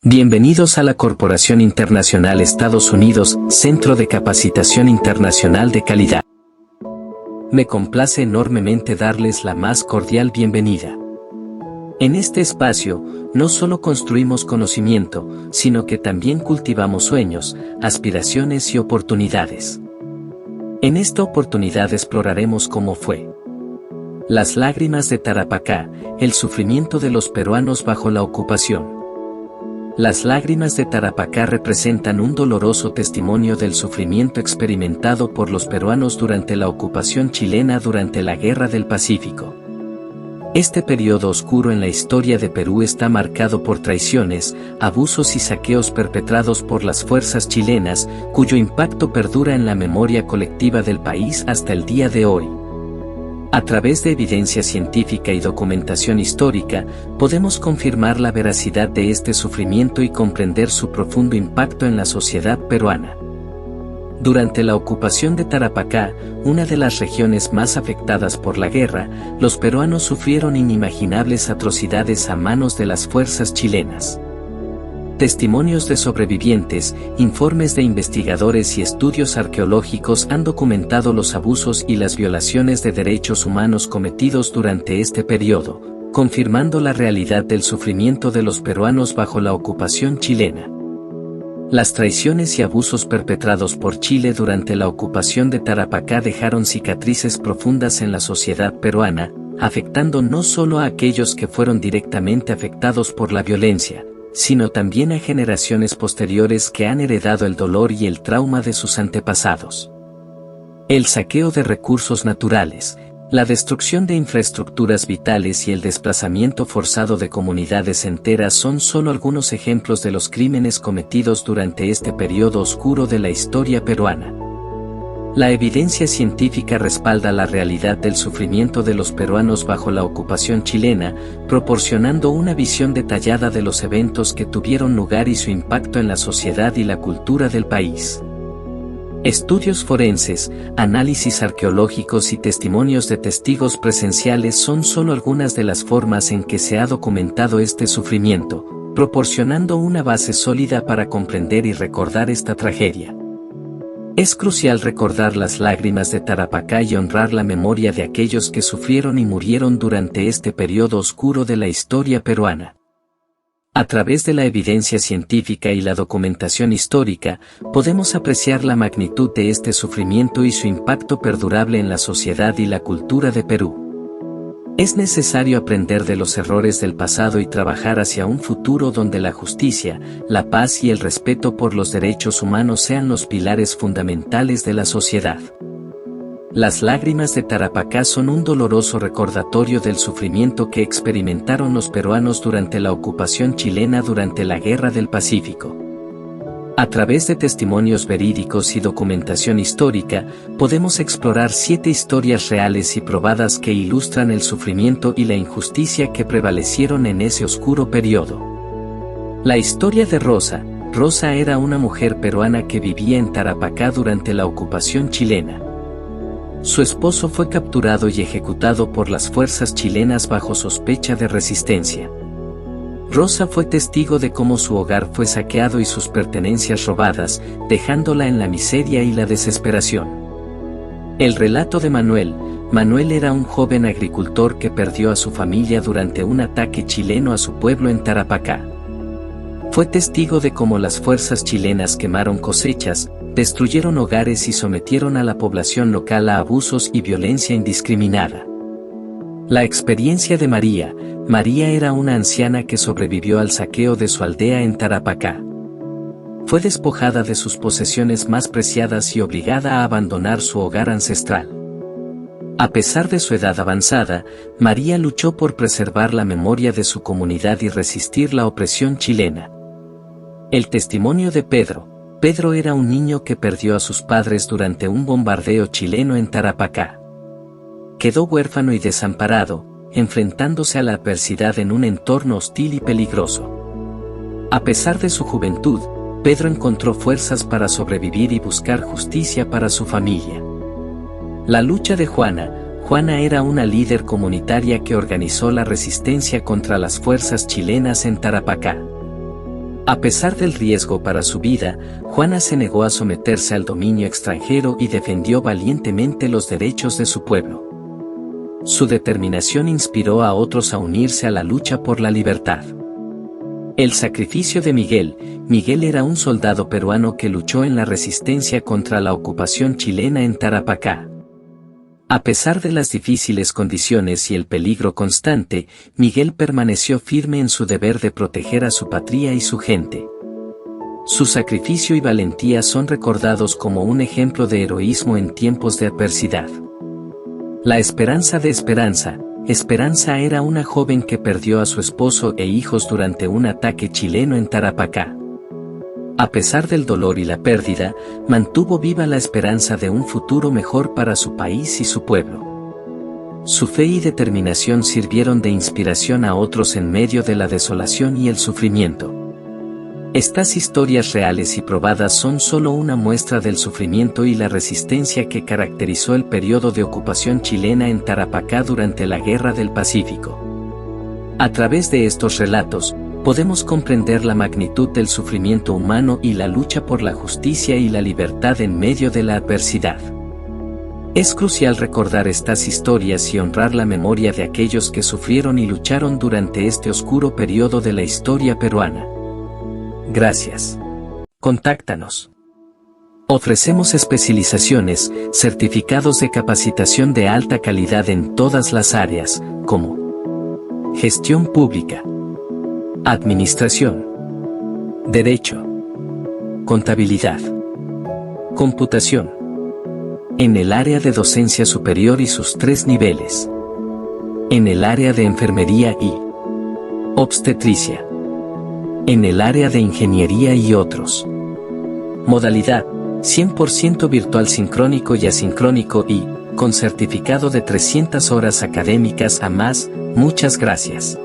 Bienvenidos a la Corporación Internacional Estados Unidos, Centro de Capacitación Internacional de Calidad. Me complace enormemente darles la más cordial bienvenida. En este espacio, no solo construimos conocimiento, sino que también cultivamos sueños, aspiraciones y oportunidades. En esta oportunidad exploraremos cómo fue las lágrimas de Tarapacá, el sufrimiento de los peruanos bajo la ocupación. Las lágrimas de Tarapacá representan un doloroso testimonio del sufrimiento experimentado por los peruanos durante la ocupación chilena durante la Guerra del Pacífico. Este periodo oscuro en la historia de Perú está marcado por traiciones, abusos y saqueos perpetrados por las fuerzas chilenas, cuyo impacto perdura en la memoria colectiva del país hasta el día de hoy. A través de evidencia científica y documentación histórica, podemos confirmar la veracidad de este sufrimiento y comprender su profundo impacto en la sociedad peruana. Durante la ocupación de Tarapacá, una de las regiones más afectadas por la guerra, los peruanos sufrieron inimaginables atrocidades a manos de las fuerzas chilenas. Testimonios de sobrevivientes, informes de investigadores y estudios arqueológicos han documentado los abusos y las violaciones de derechos humanos cometidos durante este periodo, confirmando la realidad del sufrimiento de los peruanos bajo la ocupación chilena. Las traiciones y abusos perpetrados por Chile durante la ocupación de Tarapacá dejaron cicatrices profundas en la sociedad peruana, afectando no solo a aquellos que fueron directamente afectados por la violencia, sino también a generaciones posteriores que han heredado el dolor y el trauma de sus antepasados. El saqueo de recursos naturales, la destrucción de infraestructuras vitales y el desplazamiento forzado de comunidades enteras son solo algunos ejemplos de los crímenes cometidos durante este periodo oscuro de la historia peruana. La evidencia científica respalda la realidad del sufrimiento de los peruanos bajo la ocupación chilena, proporcionando una visión detallada de los eventos que tuvieron lugar y su impacto en la sociedad y la cultura del país. Estudios forenses, análisis arqueológicos y testimonios de testigos presenciales son solo algunas de las formas en que se ha documentado este sufrimiento, proporcionando una base sólida para comprender y recordar esta tragedia. Es crucial recordar las lágrimas de Tarapacá y honrar la memoria de aquellos que sufrieron y murieron durante este periodo oscuro de la historia peruana. A través de la evidencia científica y la documentación histórica, podemos apreciar la magnitud de este sufrimiento y su impacto perdurable en la sociedad y la cultura de Perú. Es necesario aprender de los errores del pasado y trabajar hacia un futuro donde la justicia, la paz y el respeto por los derechos humanos sean los pilares fundamentales de la sociedad. Las lágrimas de Tarapacá son un doloroso recordatorio del sufrimiento que experimentaron los peruanos durante la ocupación chilena durante la Guerra del Pacífico. A través de testimonios verídicos y documentación histórica, podemos explorar 7 historias reales y probadas que ilustran el sufrimiento y la injusticia que prevalecieron en ese oscuro periodo. La historia de Rosa. Rosa era una mujer peruana que vivía en Tarapacá durante la ocupación chilena. Su esposo fue capturado y ejecutado por las fuerzas chilenas bajo sospecha de resistencia. Rosa fue testigo de cómo su hogar fue saqueado y sus pertenencias robadas, dejándola en la miseria y la desesperación. El relato de Manuel. Manuel era un joven agricultor que perdió a su familia durante un ataque chileno a su pueblo en Tarapacá. Fue testigo de cómo las fuerzas chilenas quemaron cosechas, destruyeron hogares y sometieron a la población local a abusos y violencia indiscriminada. La experiencia de María. María era una anciana que sobrevivió al saqueo de su aldea en Tarapacá. Fue despojada de sus posesiones más preciadas y obligada a abandonar su hogar ancestral. A pesar de su edad avanzada, María luchó por preservar la memoria de su comunidad y resistir la opresión chilena. El testimonio de Pedro. Pedro era un niño que perdió a sus padres durante un bombardeo chileno en Tarapacá. Quedó huérfano y desamparado, enfrentándose a la adversidad en un entorno hostil y peligroso. A pesar de su juventud, Pedro encontró fuerzas para sobrevivir y buscar justicia para su familia. La lucha de Juana. Juana era una líder comunitaria que organizó la resistencia contra las fuerzas chilenas en Tarapacá. A pesar del riesgo para su vida, Juana se negó a someterse al dominio extranjero y defendió valientemente los derechos de su pueblo. Su determinación inspiró a otros a unirse a la lucha por la libertad. El sacrificio de Miguel. Miguel era un soldado peruano que luchó en la resistencia contra la ocupación chilena en Tarapacá. A pesar de las difíciles condiciones y el peligro constante, Miguel permaneció firme en su deber de proteger a su patria y su gente. Su sacrificio y valentía son recordados como un ejemplo de heroísmo en tiempos de adversidad. La esperanza de Esperanza. Esperanza era una joven que perdió a su esposo e hijos durante un ataque chileno en Tarapacá. A pesar del dolor y la pérdida, mantuvo viva la esperanza de un futuro mejor para su país y su pueblo. Su fe y determinación sirvieron de inspiración a otros en medio de la desolación y el sufrimiento. Estas historias reales y probadas son solo una muestra del sufrimiento y la resistencia que caracterizó el periodo de ocupación chilena en Tarapacá durante la Guerra del Pacífico. A través de estos relatos, podemos comprender la magnitud del sufrimiento humano y la lucha por la justicia y la libertad en medio de la adversidad. Es crucial recordar estas historias y honrar la memoria de aquellos que sufrieron y lucharon durante este oscuro periodo de la historia peruana. Gracias. Contáctanos. Ofrecemos especializaciones, certificados de capacitación de alta calidad en todas las áreas, como gestión pública, administración, derecho, contabilidad, computación, en el área de docencia superior y sus 3 niveles, en el área de enfermería y obstetricia, en el área de ingeniería y otros. Modalidad: 100% virtual sincrónico y asincrónico y, con certificado de 300 horas académicas a más. Muchas gracias.